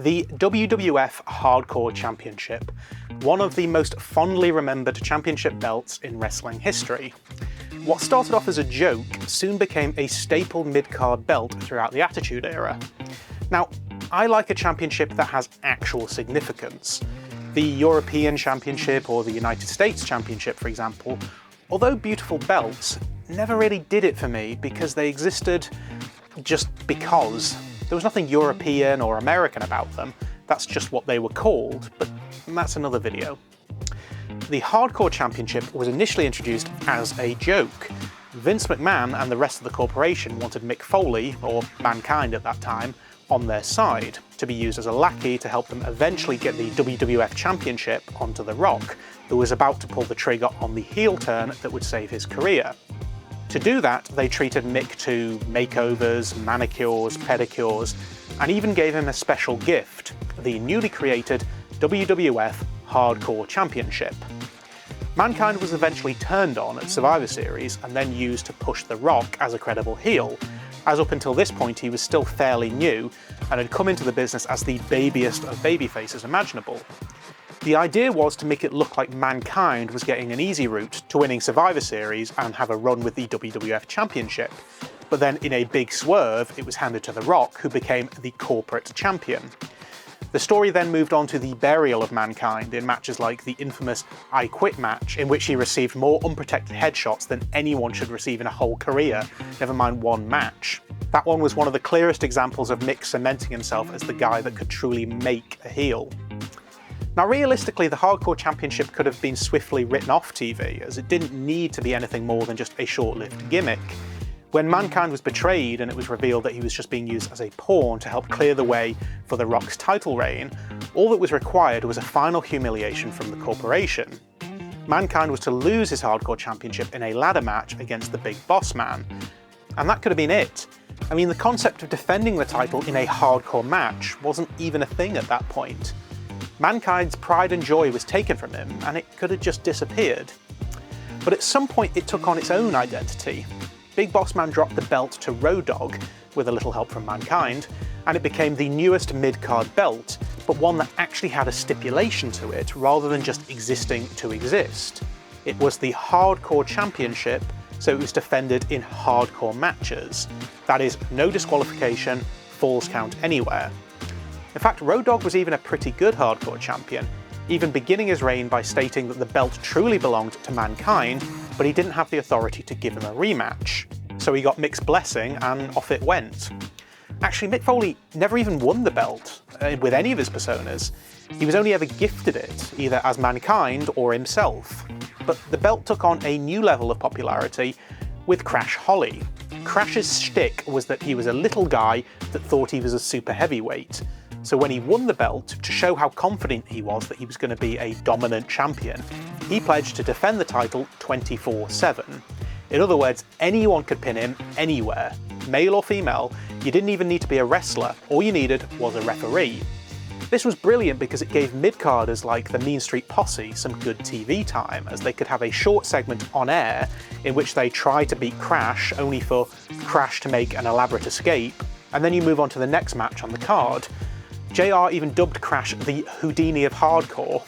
The WWF Hardcore Championship, one of the most fondly remembered championship belts in wrestling history. What started off as a joke soon became a staple mid-card belt throughout the Attitude Era. Now, I like a championship that has actual significance. The European Championship or the United States Championship, for example, although beautiful belts, never really did it for me because they existed just because. There was nothing European or American about them, that's just what they were called, but that's another video. The Hardcore Championship was initially introduced as a joke. Vince McMahon and the rest of the corporation wanted Mick Foley, or Mankind at that time, on their side, to be used as a lackey to help them eventually get the WWF Championship onto The Rock, who was about to pull the trigger on the heel turn that would save his career. To do that, they treated Mick to makeovers, manicures, pedicures, and even gave him a special gift, the newly created WWF Hardcore Championship. Mankind was eventually turned on at Survivor Series and then used to push The Rock as a credible heel, as up until this point he was still fairly new and had come into the business as the babiest of babyfaces imaginable. The idea was to make it look like Mankind was getting an easy route to winning Survivor Series and have a run with the WWF Championship, but then in a big swerve it was handed to The Rock, who became the corporate champion. The story then moved on to the burial of Mankind in matches like the infamous I Quit match, in which he received more unprotected headshots than anyone should receive in a whole career, never mind one match. That one was one of the clearest examples of Mick cementing himself as the guy that could truly make a heel. Now realistically, the Hardcore Championship could have been swiftly written off TV, as it didn't need to be anything more than just a short-lived gimmick. When Mankind was betrayed and it was revealed that he was just being used as a pawn to help clear the way for The Rock's title reign, all that was required was a final humiliation from the corporation. Mankind was to lose his Hardcore Championship in a ladder match against the Big Boss Man, and that could have been it. I mean, the concept of defending the title in a hardcore match wasn't even a thing at that point. Mankind's pride and joy was taken from him, and it could have just disappeared. But at some point it took on its own identity. Big Boss Man dropped the belt to Road Dogg, with a little help from Mankind, and it became the newest mid-card belt, but one that actually had a stipulation to it, rather than just existing to exist. It was the Hardcore Championship, so it was defended in hardcore matches. That is, no disqualification, falls count anywhere. In fact, Road Dogg was even a pretty good hardcore champion, even beginning his reign by stating that the belt truly belonged to Mankind, but he didn't have the authority to give him a rematch. So he got Mick's blessing and off it went. Actually, Mick Foley never even won the belt with any of his personas. He was only ever gifted it, either as Mankind or himself. But the belt took on a new level of popularity with Crash Holly. Crash's shtick was that he was a little guy that thought he was a super heavyweight. So when he won the belt, to show how confident he was that he was going to be a dominant champion, he pledged to defend the title 24/7. In other words, anyone could pin him anywhere. Male or female, you didn't even need to be a wrestler, all you needed was a referee. This was brilliant because it gave mid-carders like the Mean Street Posse some good TV time, as they could have a short segment on air in which they try to beat Crash, only for Crash to make an elaborate escape, and then you move on to the next match on the card. JR even dubbed Crash the Houdini of Hardcore.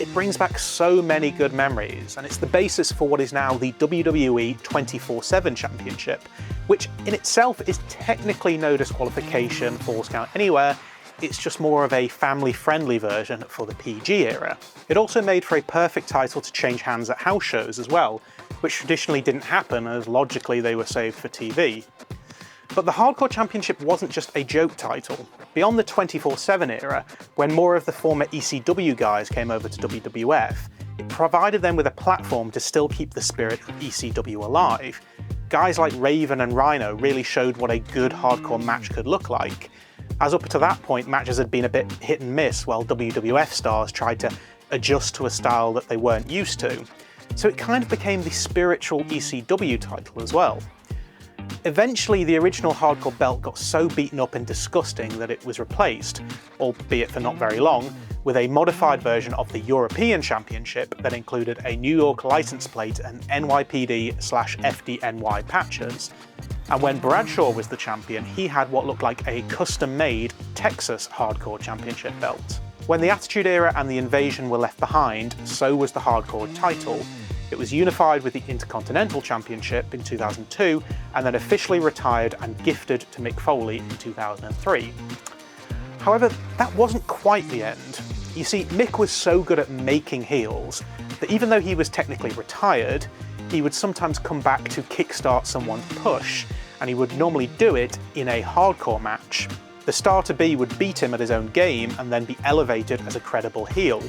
It brings back so many good memories, and it's the basis for what is now the WWE 24/7 Championship, which in itself is technically no disqualification, falls count anywhere. It's just more of a family-friendly version for the PG era. It also made for a perfect title to change hands at house shows as well, which traditionally didn't happen, as logically they were saved for TV. But the Hardcore Championship wasn't just a joke title. Beyond the 24/7 era, when more of the former ECW guys came over to WWF, it provided them with a platform to still keep the spirit of ECW alive. Guys like Raven and Rhino really showed what a good hardcore match could look like, as up to that point matches had been a bit hit and miss while WWF stars tried to adjust to a style that they weren't used to. So it kind of became the spiritual ECW title as well. Eventually, the original hardcore belt got so beaten up and disgusting that it was replaced, albeit for not very long, with a modified version of the European Championship that included a New York license plate and NYPD/FDNY patches. And when Bradshaw was the champion, he had what looked like a custom-made Texas Hardcore Championship belt. When the Attitude Era and the Invasion were left behind, so was the Hardcore title. It was unified with the Intercontinental Championship in 2002, and then officially retired and gifted to Mick Foley in 2003. However, that wasn't quite the end. You see, Mick was so good at making heels that even though he was technically retired, he would sometimes come back to kickstart someone's push, and he would normally do it in a hardcore match. The star-to-be would beat him at his own game and then be elevated as a credible heel.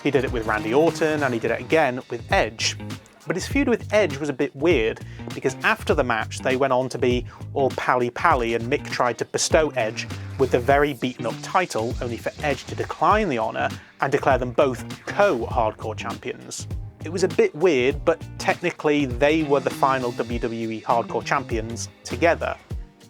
He did it with Randy Orton, and he did it again with Edge. But his feud with Edge was a bit weird, because after the match they went on to be all pally-pally, and Mick tried to bestow Edge with the very beaten-up title, only for Edge to decline the honour and declare them both co-hardcore champions. It was a bit weird, but technically they were the final WWE Hardcore Champions together.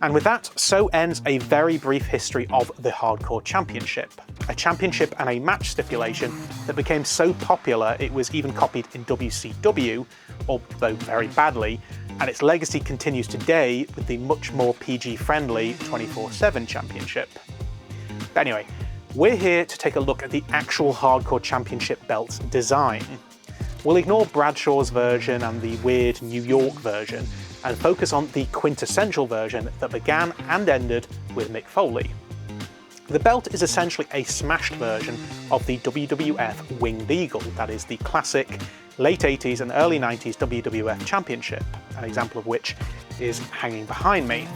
And with that, so ends a very brief history of the Hardcore Championship. A championship and a match stipulation that became so popular it was even copied in WCW, although very badly, and its legacy continues today with the much more PG-friendly 24/7 Championship. But anyway, we're here to take a look at the actual Hardcore Championship belt's design. We'll ignore Bradshaw's version and the weird New York version, and focus on the quintessential version that began and ended with Mick Foley. The belt is essentially a smashed version of the WWF Winged Eagle, that is the classic late 80s and early 90s WWF Championship, an example of which is hanging behind me.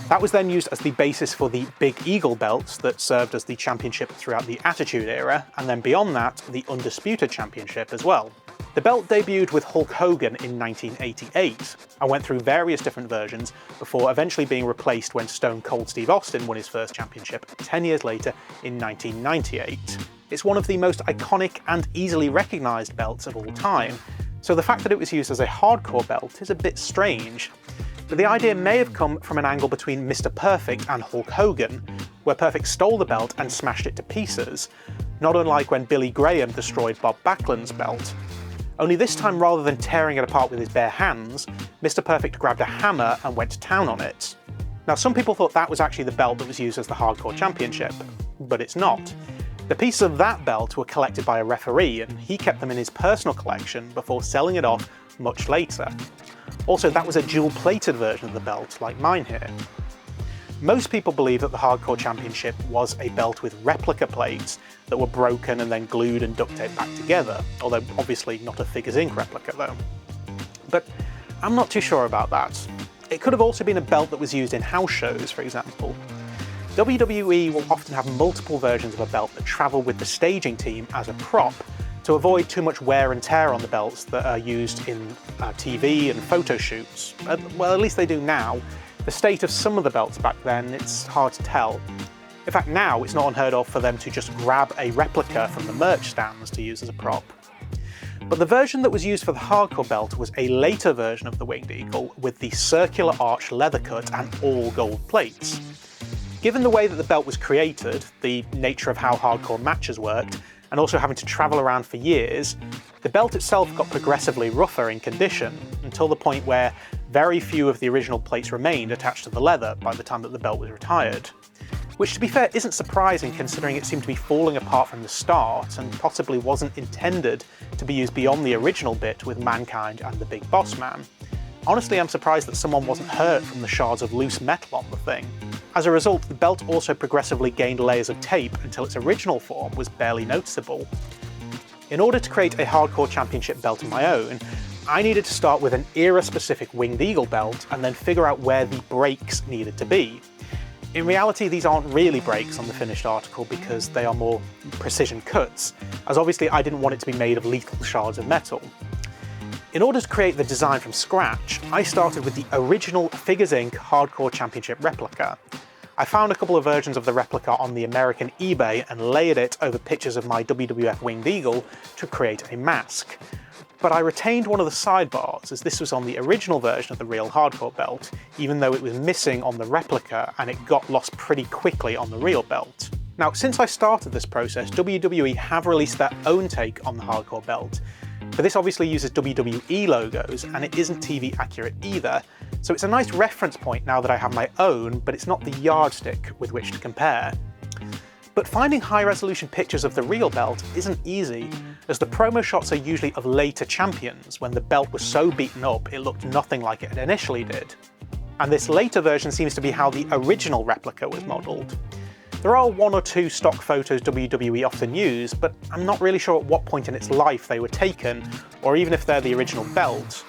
That was then used as the basis for the Big Eagle belts that served as the championship throughout the Attitude Era, and then beyond that, the Undisputed Championship as well. The belt debuted with Hulk Hogan in 1988 and went through various different versions before eventually being replaced when Stone Cold Steve Austin won his first championship 10 years later in 1998. It's one of the most iconic and easily recognised belts of all time, so the fact that it was used as a hardcore belt is a bit strange. But the idea may have come from an angle between Mr. Perfect and Hulk Hogan, where Perfect stole the belt and smashed it to pieces, not unlike when Billy Graham destroyed Bob Backlund's belt. Only this time, rather than tearing it apart with his bare hands, Mr. Perfect grabbed a hammer and went to town on it. Now, some people thought that was actually the belt that was used as the Hardcore Championship, but it's not. The pieces of that belt were collected by a referee, and he kept them in his personal collection before selling it off much later. Also, that was a dual-plated version of the belt, like mine here. Most people believe that the Hardcore Championship was a belt with replica plates that were broken and then glued and duct taped back together, although obviously not a Figures Inc. replica though. But I'm not too sure about that. It could have also been a belt that was used in house shows, for example. WWE will often have multiple versions of a belt that travel with the staging team as a prop to avoid too much wear and tear on the belts that are used in TV and photo shoots. Well, at least they do now. The state of some of the belts back then, it's hard to tell. In fact, now it's not unheard of for them to just grab a replica from the merch stands to use as a prop. But the version that was used for the hardcore belt was a later version of the Winged Eagle with the circular arch leather cut and all gold plates. Given the way that the belt was created, the nature of how hardcore matches worked, and also having to travel around for years, the belt itself got progressively rougher in condition, until the point where very few of the original plates remained attached to the leather by the time that the belt was retired. Which, to be fair, isn't surprising considering it seemed to be falling apart from the start and possibly wasn't intended to be used beyond the original bit with Mankind and the Big Boss Man. Honestly, I'm surprised that someone wasn't hurt from the shards of loose metal on the thing. As a result, the belt also progressively gained layers of tape until its original form was barely noticeable. In order to create a Hardcore Championship belt of my own, I needed to start with an era-specific Winged Eagle belt and then figure out where the breaks needed to be. In reality, these aren't really breaks on the finished article because they are more precision cuts, as obviously I didn't want it to be made of lethal shards of metal. In order to create the design from scratch, I started with the original Figures Inc. Hardcore Championship replica. I found a couple of versions of the replica on the American eBay and layered it over pictures of my WWF Winged Eagle to create a mask. But I retained one of the sidebars, as this was on the original version of the real hardcore belt, even though it was missing on the replica and it got lost pretty quickly on the real belt. Now, since I started this process, WWE have released their own take on the hardcore belt, but this obviously uses WWE logos and it isn't TV accurate either, So it's a nice reference point now that I have my own, but it's not the yardstick with which to compare. But finding high-resolution pictures of the real belt isn't easy, as the promo shots are usually of later champions, when the belt was so beaten up it looked nothing like it initially did. And this later version seems to be how the original replica was modelled. There are one or two stock photos WWE often use, but I'm not really sure at what point in its life they were taken, or even if they're the original belt.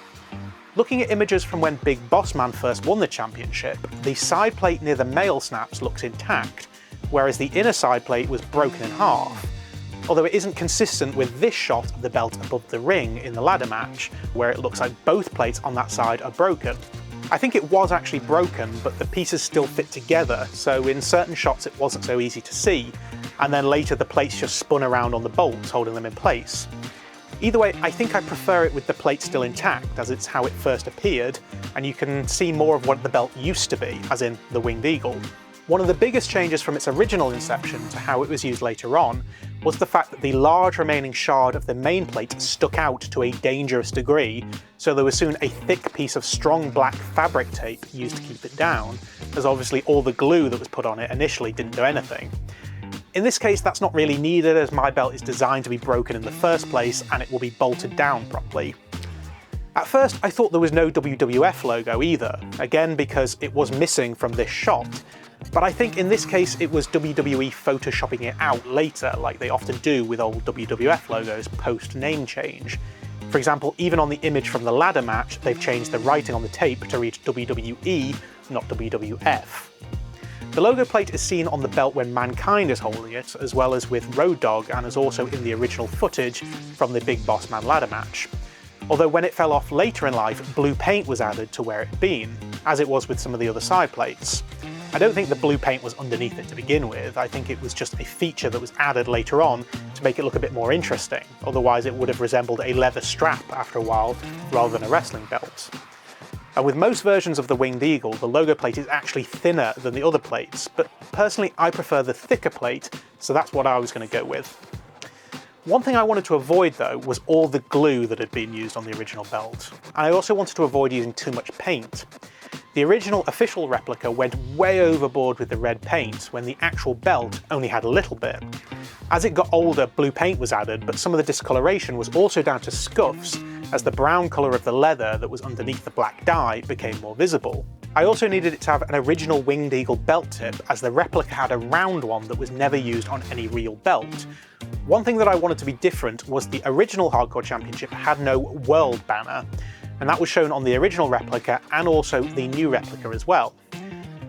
Looking at images from when Big Boss Man first won the championship, the side plate near the male snaps looks intact, whereas the inner side plate was broken in half. Although it isn't consistent with this shot of the belt above the ring in the ladder match, where it looks like both plates on that side are broken. I think it was actually broken, but the pieces still fit together, so in certain shots it wasn't so easy to see, and then later the plates just spun around on the bolts, holding them in place. Either way, I think I prefer it with the plate still intact, as it's how it first appeared, and you can see more of what the belt used to be, as in the Winged Eagle. One of the biggest changes from its original inception to how it was used later on was the fact that the large remaining shard of the main plate stuck out to a dangerous degree, so there was soon a thick piece of strong black fabric tape used to keep it down, as obviously all the glue that was put on it initially didn't do anything. In this case, that's not really needed, as my belt is designed to be broken in the first place and it will be bolted down properly. At first, I thought there was no WWF logo either, again because it was missing from this shot, but I think in this case it was WWE photoshopping it out later, like they often do with old WWF logos post-name change. For example, even on the image from the ladder match, they've changed the writing on the tape to read WWE, not WWF. The logo plate is seen on the belt when Mankind is holding it, as well as with Road Dogg, and is also in the original footage from the Big Boss Man ladder match. Although when it fell off later in life, blue paint was added to where it had been, as it was with some of the other side plates. I don't think the blue paint was underneath it to begin with, I think it was just a feature that was added later on to make it look a bit more interesting, otherwise it would have resembled a leather strap after a while, rather than a wrestling belt. And with most versions of the Winged Eagle, the logo plate is actually thinner than the other plates, but personally I prefer the thicker plate, so that's what I was going to go with. One thing I wanted to avoid though was all the glue that had been used on the original belt, and I also wanted to avoid using too much paint. The original official replica went way overboard with the red paint when the actual belt only had a little bit. As it got older, blue paint was added, but some of the discoloration was also down to scuffs, as the brown colour of the leather that was underneath the black dye became more visible. I also needed it to have an original Winged Eagle belt tip, as the replica had a round one that was never used on any real belt. One thing that I wanted to be different was the original Hardcore Championship had no world banner, and that was shown on the original replica and also the new replica as well.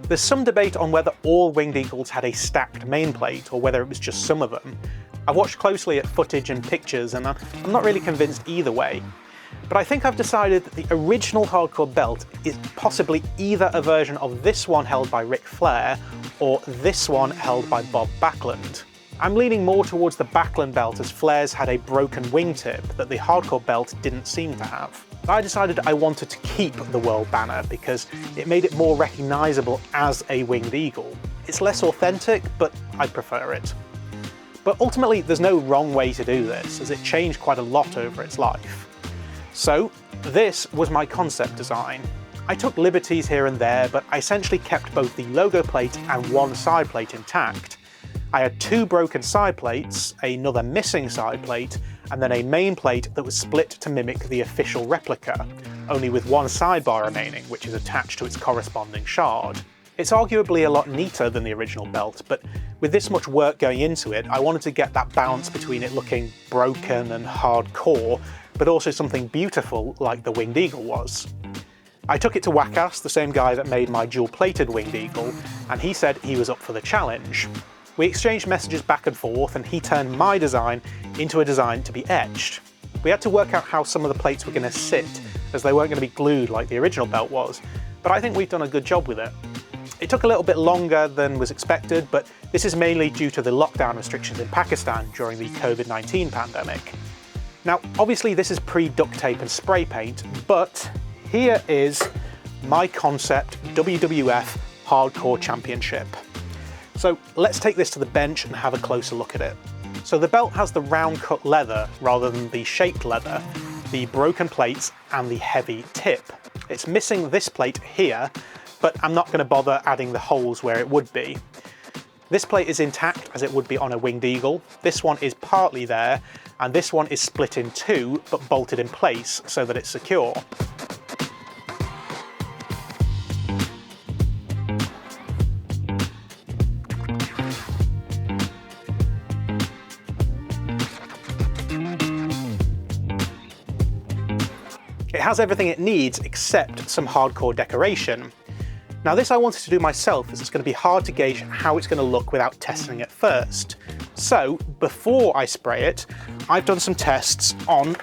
There's some debate on whether all Winged Eagles had a stacked main plate or whether it was just some of them. I've watched closely at footage and pictures and I'm not really convinced either way. But I think I've decided that the original Hardcore belt is possibly either a version of this one held by Ric Flair or this one held by Bob Backlund. I'm leaning more towards the Backlund belt, as Flair's had a broken wingtip that the Hardcore belt didn't seem to have. I decided I wanted to keep the world banner because it made it more recognisable as a Winged Eagle. It's less authentic, but I prefer it. But ultimately there's no wrong way to do this, as it changed quite a lot over its life. So this was my concept design. I took liberties here and there, but I essentially kept both the logo plate and one side plate intact. I had two broken side plates, another missing side plate, and then a main plate that was split to mimic the official replica, only with one sidebar remaining, which is attached to its corresponding shard. It's arguably a lot neater than the original belt, but with this much work going into it, I wanted to get that balance between it looking broken and hardcore, but also something beautiful like the Winged Eagle was. I took it to Wackass, the same guy that made my dual-plated Winged Eagle, and he said he was up for the challenge. We exchanged messages back and forth, and he turned my design into a design to be etched. We had to work out how some of the plates were going to sit, as they weren't going to be glued like the original belt was, but I think we've done a good job with it. It took a little bit longer than was expected, but this is mainly due to the lockdown restrictions in Pakistan during the COVID-19 pandemic. Now, obviously this is pre-duct tape and spray paint, but here is my concept WWF Hardcore Championship. So let's take this to the bench and have a closer look at it. So the belt has the round cut leather rather than the shaped leather, the broken plates and the heavy tip. It's missing this plate here, but I'm not going to bother adding the holes where it would be. This plate is intact as it would be on a Winged Eagle. This one is partly there, and this one is split in two, but bolted in place so that it's secure. It has everything it needs except some hardcore decoration. Now this I wanted to do myself as it's going to be hard to gauge how it's going to look without testing it first. So before I spray it, I've done some tests on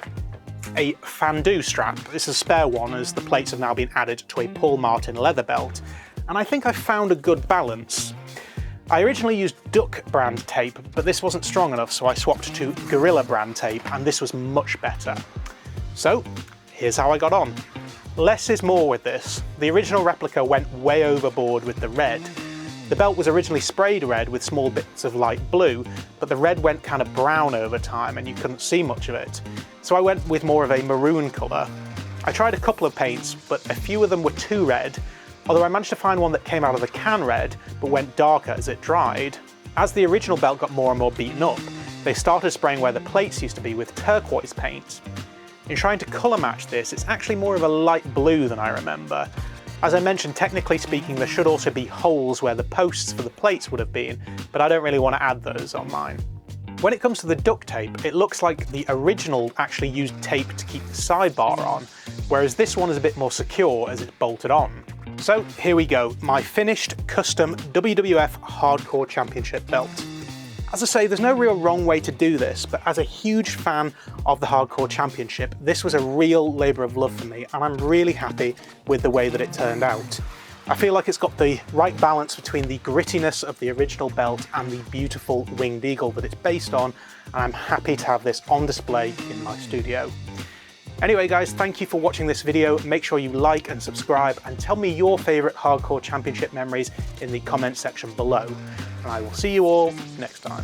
a Fandu strap. This is a spare one as the plates have now been added to a Paul Martin leather belt, and I think I found a good balance. I originally used Duck brand tape, but this wasn't strong enough, so I swapped to Gorilla brand tape, and this was much better. So here's how I got on. Less is more with this. The original replica went way overboard with the red. The belt was originally sprayed red with small bits of light blue, but the red went kind of brown over time and you couldn't see much of it. So I went with more of a maroon colour. I tried a couple of paints, but a few of them were too red, although I managed to find one that came out of the can red, but went darker as it dried. As the original belt got more and more beaten up, they started spraying where the plates used to be with turquoise paint. In trying to colour match this, it's actually more of a light blue than I remember. As I mentioned, technically speaking, there should also be holes where the posts for the plates would have been, but I don't really want to add those on mine. When it comes to the duct tape, it looks like the original actually used tape to keep the sidebar on, whereas this one is a bit more secure as it's bolted on. So here we go, my finished custom WWF Hardcore Championship belt. As I say, there's no real wrong way to do this, but as a huge fan of the Hardcore Championship, this was a real labour of love for me, and I'm really happy with the way that it turned out. I feel like it's got the right balance between the grittiness of the original belt and the beautiful Winged Eagle that it's based on, and I'm happy to have this on display in my studio. Anyway guys, thank you for watching this video. Make sure you like and subscribe and tell me your favourite Hardcore Championship memories in the comment section below. And I will see you all next time.